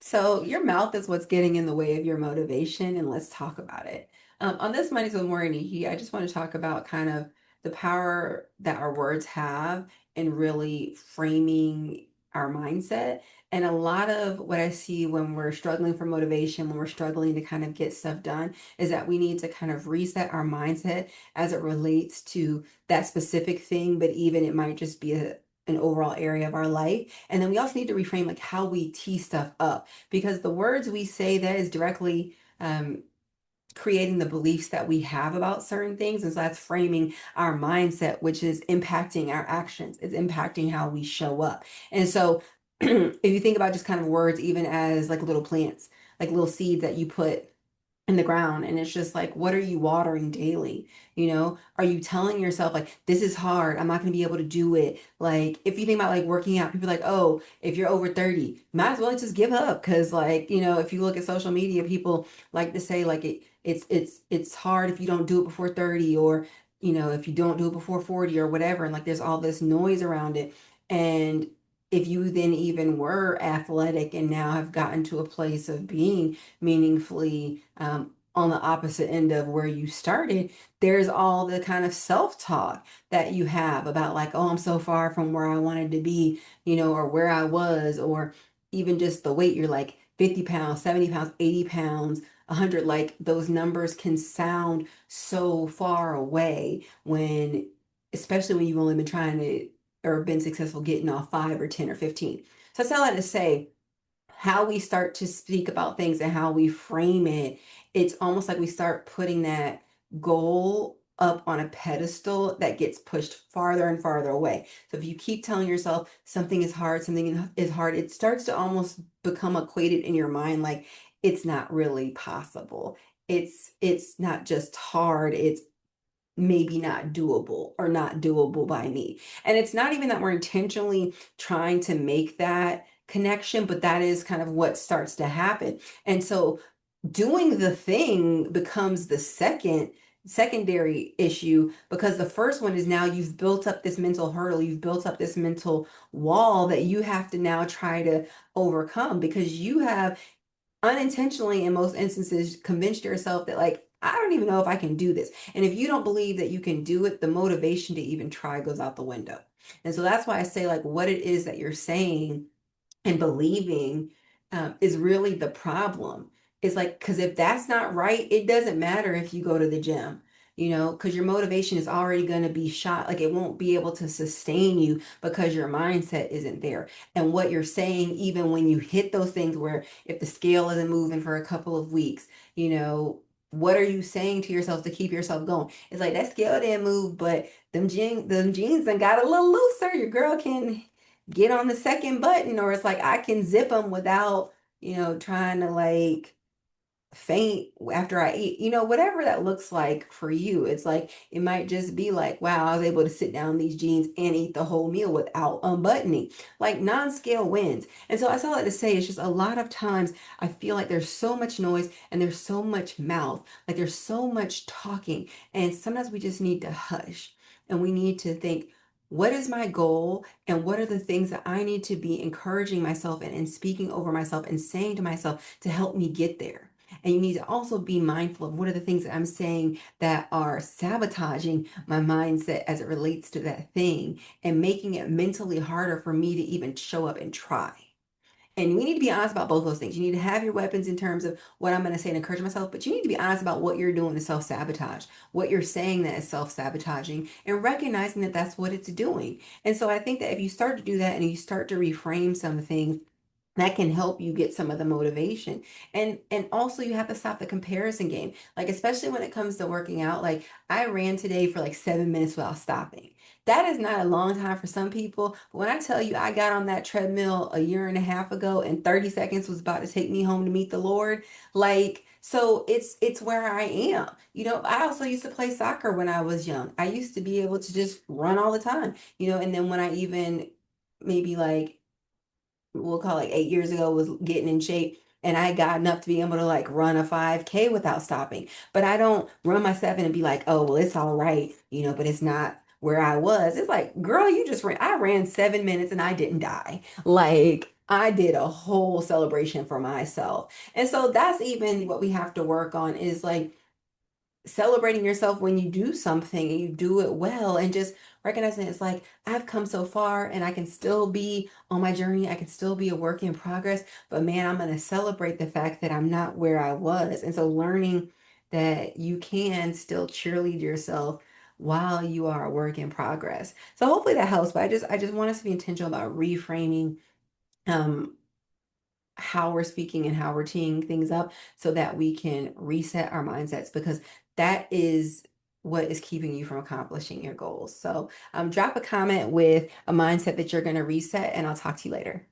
So your mouth is what's getting in the way of your motivation, and let's talk about it. On this Mondays with Maureen and Nikki, I just want to talk about kind of the power that our words have in really framing our mindset. And a lot of what I see when we're struggling for motivation, when we're struggling to kind of get stuff done, is that we need to kind of reset our mindset as it relates to that specific thing, but even it might just be an overall area of our life. And then we also need to reframe like how we tee stuff up because the words we say that is directly creating the beliefs that we have about certain things. And so that's framing our mindset, which is impacting our actions. It's impacting how we show up. And so if you think about just kind of words, even as like little plants, like little seeds that you put in the ground, and it's just like, what are you watering daily? Are you telling yourself like, this is hard, I'm not going to be able to do it? Like if you think about like working out, people are like, oh, if you're over 30, might as well just give up, because like, if you look at social media, people like to say like it's hard if you don't do it before 30, or if you don't do it before 40 or whatever, and like there's all this noise around it. And if you then even were athletic and now have gotten to a place of being meaningfully on the opposite end of where you started, there's all the kind of self-talk that you have about like, oh, I'm so far from where I wanted to be, or where I was, or even just the weight. You're like 50 pounds, 70 pounds, 80 pounds, 100. Like those numbers can sound so far away when, especially when you've only been trying to or been successful getting off 5 or 10 or 15. So I say all that to say, how we start to speak about things and how we frame it, it's almost like we start putting that goal up on a pedestal that gets pushed farther and farther away. So if you keep telling yourself something is hard, something is hard, it starts to almost become equated in your mind like it's not really possible. It's not just hard, it's maybe not doable or not doable by me. And it's not even that we're intentionally trying to make that connection, but that is kind of what starts to happen. And so doing the thing becomes the secondary issue, because the first one is now you've built up this mental hurdle, you've built up this mental wall that you have to now try to overcome, because you have unintentionally in most instances convinced yourself that like, I don't even know if I can do this. And if you don't believe that you can do it, the motivation to even try goes out the window. And so that's why I say like what it is that you're saying and believing is really the problem. It's like, because if that's not right, it doesn't matter if you go to the gym, because your motivation is already going to be shot. Like it won't be able to sustain you because your mindset isn't there. And what you're saying, even when you hit those things where if the scale isn't moving for a couple of weeks, what are you saying to yourself to keep yourself going? It's like that scale didn't move, but them jeans done got a little looser. Your girl can get on the second button, or it's like I can zip them without, trying to like faint after I eat, whatever that looks like for you. It's like it might just be like, wow, I was able to sit down these jeans and eat the whole meal without unbuttoning. Like non-scale wins. And so I saw that to say it's just a lot of times I feel like there's so much noise and there's so much mouth, like there's so much talking, and sometimes we just need to hush and we need to think, what is my goal, and what are the things that I need to be encouraging myself and speaking over myself and saying to myself to help me get there. And you need to also be mindful of what are the things that I'm saying that are sabotaging my mindset as it relates to that thing and making it mentally harder for me to even show up and try. And we need to be honest about both those things. You need to have your weapons in terms of what I'm going to say and encourage myself, but you need to be honest about what you're doing to self sabotage, what you're saying that is self sabotaging, and recognizing that that's what it's doing. And so I think that if you start to do that and you start to reframe some things, that can help you get some of the motivation. And also you have to stop the comparison game, like especially when it comes to working out. Like I ran today for like 7 minutes without stopping. That is not a long time for some people, but when I tell you I got on that treadmill a year and a half ago and 30 seconds was about to take me home to meet the Lord, like, so it's where I am. I also used to play soccer when I was young. I used to be able to just run all the time, and then when I even maybe like we'll call it 8 years ago, was getting in shape. And I got enough to be able to like run a 5K without stopping. But I don't run my 7 and be like, oh, well, it's all right, but it's not where I was. It's like, girl, you just ran. I ran 7 minutes and I didn't die. Like, I did a whole celebration for myself. And so that's even what we have to work on is like celebrating yourself when you do something and you do it well and just recognizing it's like I've come so far and I can still be on my journey. I can still be a work in progress, but man, I'm going to celebrate the fact that I'm not where I was. And so learning that you can still cheerlead yourself while you are a work in progress. So hopefully that helps, but I just want us to be intentional about reframing um how we're speaking and how we're teeing things up so that we can reset our mindsets because that is what is keeping you from accomplishing your goals. So drop a comment with a mindset that you're going to reset, and I'll talk to you later.